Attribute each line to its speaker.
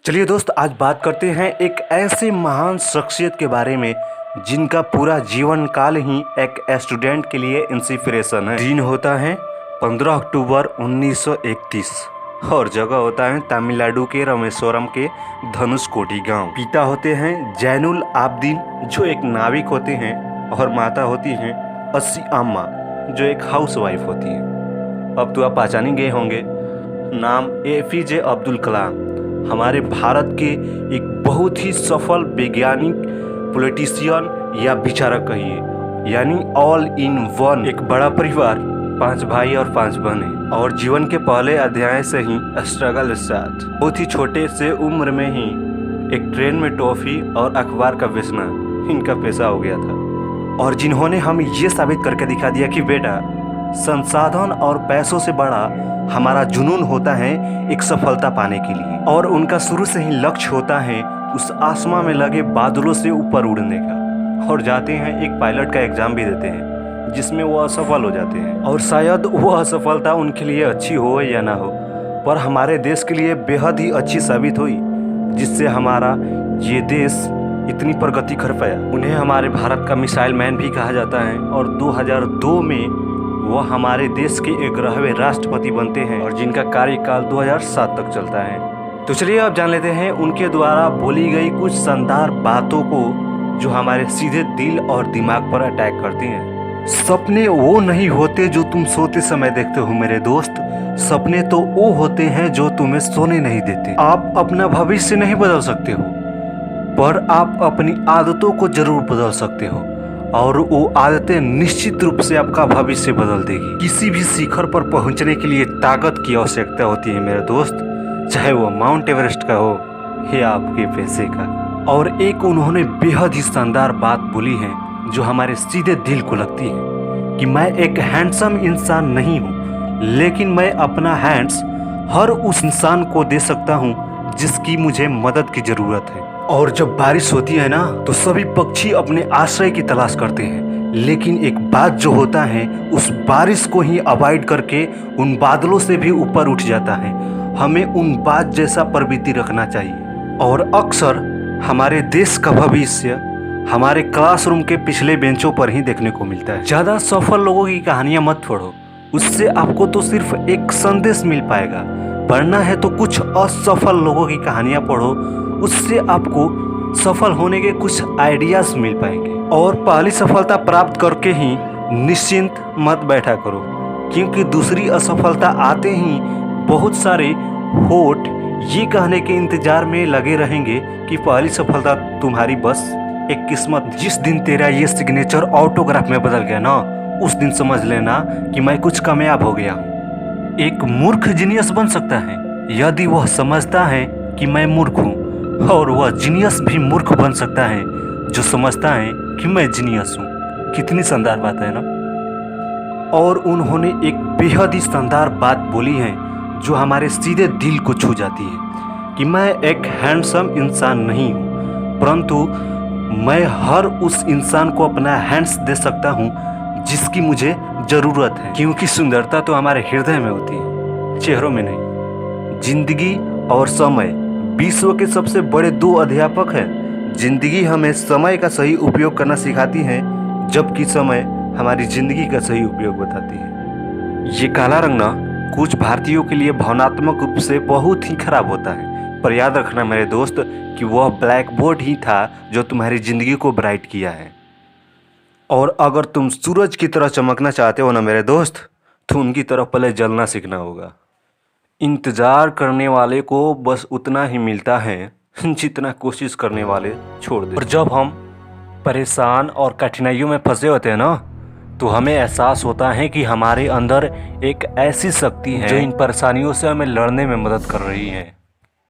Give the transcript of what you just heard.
Speaker 1: चलिए दोस्त, आज बात करते हैं एक ऐसे महान शख्सियत के बारे में जिनका पूरा जीवन काल ही एक स्टूडेंट के लिए इंस्पिरेशन है। दिन होता है 15 अक्टूबर 1931 और जगह होता है तमिलनाडु के रामेश्वरम के धनुषकोडी गांव। पिता होते हैं जैनुल आबदीन जो एक नाविक होते हैं और माता होती हैं अस्सी अम्मा जो एक हाउसवाइफ होती है। अब तो आप पहचान ही गए होंगे, नाम APJ अब्दुल कलाम हमारे भारत के एक बहुत ही सफल वैज्ञानिक, पॉलिटिशियन या विचारक कहिए, यानी ऑल इन वन। एक बड़ा परिवार, 5 भाई और 5 बहनें, और जीवन के पहले अध्याय से ही स्ट्रगल स्टार्ट। बहुत ही छोटे से उम्र में ही एक ट्रेन में टॉफी और अखबार का बेचना इनका पेशा हो गया था, और जिन्होंने हमें ये साबित करके दिखा दिया कि बेटा, संसाधन और पैसों से बड़ा हमारा जुनून होता है एक सफलता पाने के लिए। और उनका शुरू से ही लक्ष्य होता है उस आसमां में लगे बादलों से ऊपर उड़ने का, और जाते हैं एक पायलट का एग्जाम भी देते हैं जिसमें वो असफल हो जाते हैं। और शायद वो असफलता उनके लिए अच्छी हो या ना हो, पर हमारे देश के लिए बेहद ही अच्छी साबित हुई, जिससे हमारा ये देश इतनी प्रगति कर पाया। उन्हें हमारे भारत का मिसाइल मैन भी कहा जाता है, और 2002 में वह हमारे देश के 11वें राष्ट्रपति बनते हैं, और जिनका कार्यकाल 2007 तक चलता है। तो चलिए अब जान लेते हैं उनके द्वारा बोली गई कुछ शानदार बातों को जो हमारे सीधे दिल और दिमाग पर अटैक करती हैं। सपने वो नहीं होते जो तुम सोते समय देखते हो मेरे दोस्त, सपने तो वो होते हैं जो तुम्हें सोने नहीं देते। आप अपना भविष्य नहीं बदल सकते हो, पर आप अपनी आदतों को जरूर बदल सकते हो, और वो आदतें निश्चित रूप से आपका भविष्य बदल देगी। किसी भी शिखर पर पहुंचने के लिए ताकत की आवश्यकता होती है मेरे दोस्त, चाहे वो माउंट एवरेस्ट का हो या आपके पैसे का। और एक उन्होंने बेहद ही शानदार बात बोली है जो हमारे सीधे दिल को लगती है कि मैं एक हैंडसम इंसान नहीं हूँ, लेकिन मैं अपना हैंड्स हर उस इंसान को दे सकता हूँ जिसकी मुझे मदद की जरूरत है। और जब बारिश होती है ना, तो सभी पक्षी अपने आश्रय की तलाश करते हैं, लेकिन एक बात जो होता है उस बारिश को ही अवॉइड करके उन बादलों से भी ऊपर उठ जाता है। हमें उन बात जैसा प्रवृत्ति रखना चाहिए। और अक्सर हमारे देश का भविष्य हमारे क्लासरूम के पिछले बेंचों पर ही देखने को मिलता है। ज़्यादा सफल लोगों की कहानियां मत पढ़ो, उससे आपको तो सिर्फ एक संदेश मिल पाएगा। पढ़ना है तो कुछ असफल लोगों की कहानियां पढ़ो, उससे आपको सफल होने के कुछ आइडियाज मिल पाएंगे। और पहली सफलता प्राप्त करके ही निश्चिंत मत बैठा करो, क्योंकि दूसरी असफलता आते ही बहुत सारे होठ ये कहने के इंतजार में लगे रहेंगे कि पहली सफलता तुम्हारी बस एक किस्मत। जिस दिन तेरा ये सिग्नेचर ऑटोग्राफ में बदल गया ना, उस दिन समझ लेना कि मैं कुछ कामयाब हो गया हूँ। एक मूर्ख जीनियस बन सकता है यदि वह समझता है कि मैं मूर्ख हूँ, और वह जीनियस भी मूर्ख बन सकता है जो समझता है कि मैं जीनियस हूँ। कितनी शानदार बात है ना। और उन्होंने एक बेहद ही शानदार बात बोली है जो हमारे सीधे दिल को छू जाती है कि मैं एक हैंडसम इंसान नहीं हूँ, परंतु मैं हर उस इंसान को अपना हैंड्स दे सकता हूँ जिसकी मुझे ज़रूरत है। क्योंकि सुंदरता तो हमारे हृदय में होती है, चेहरों में नहीं। जिंदगी और समय विश्व के सबसे बड़े 2 अध्यापक हैं। जिंदगी हमें समय का सही उपयोग करना सिखाती है, जबकि समय हमारी जिंदगी का सही उपयोग बताती है। ये काला रंग ना कुछ भारतीयों के लिए भावनात्मक रूप से बहुत ही खराब होता है, पर याद रखना मेरे दोस्त कि वह ब्लैक बोर्ड ही था जो तुम्हारी ज़िंदगी को ब्राइट किया है। और अगर तुम सूरज की तरह चमकना चाहते हो ना मेरे दोस्त, तो उनकी तरह पहले जलना सीखना होगा। इंतज़ार करने वाले को बस उतना ही मिलता है जितना कोशिश करने वाले छोड़ देते। और जब हम परेशान और कठिनाइयों में फंसे होते हैं ना, तो हमें एहसास होता है कि हमारे अंदर एक ऐसी शक्ति है जो इन परेशानियों से हमें लड़ने में मदद कर रही है।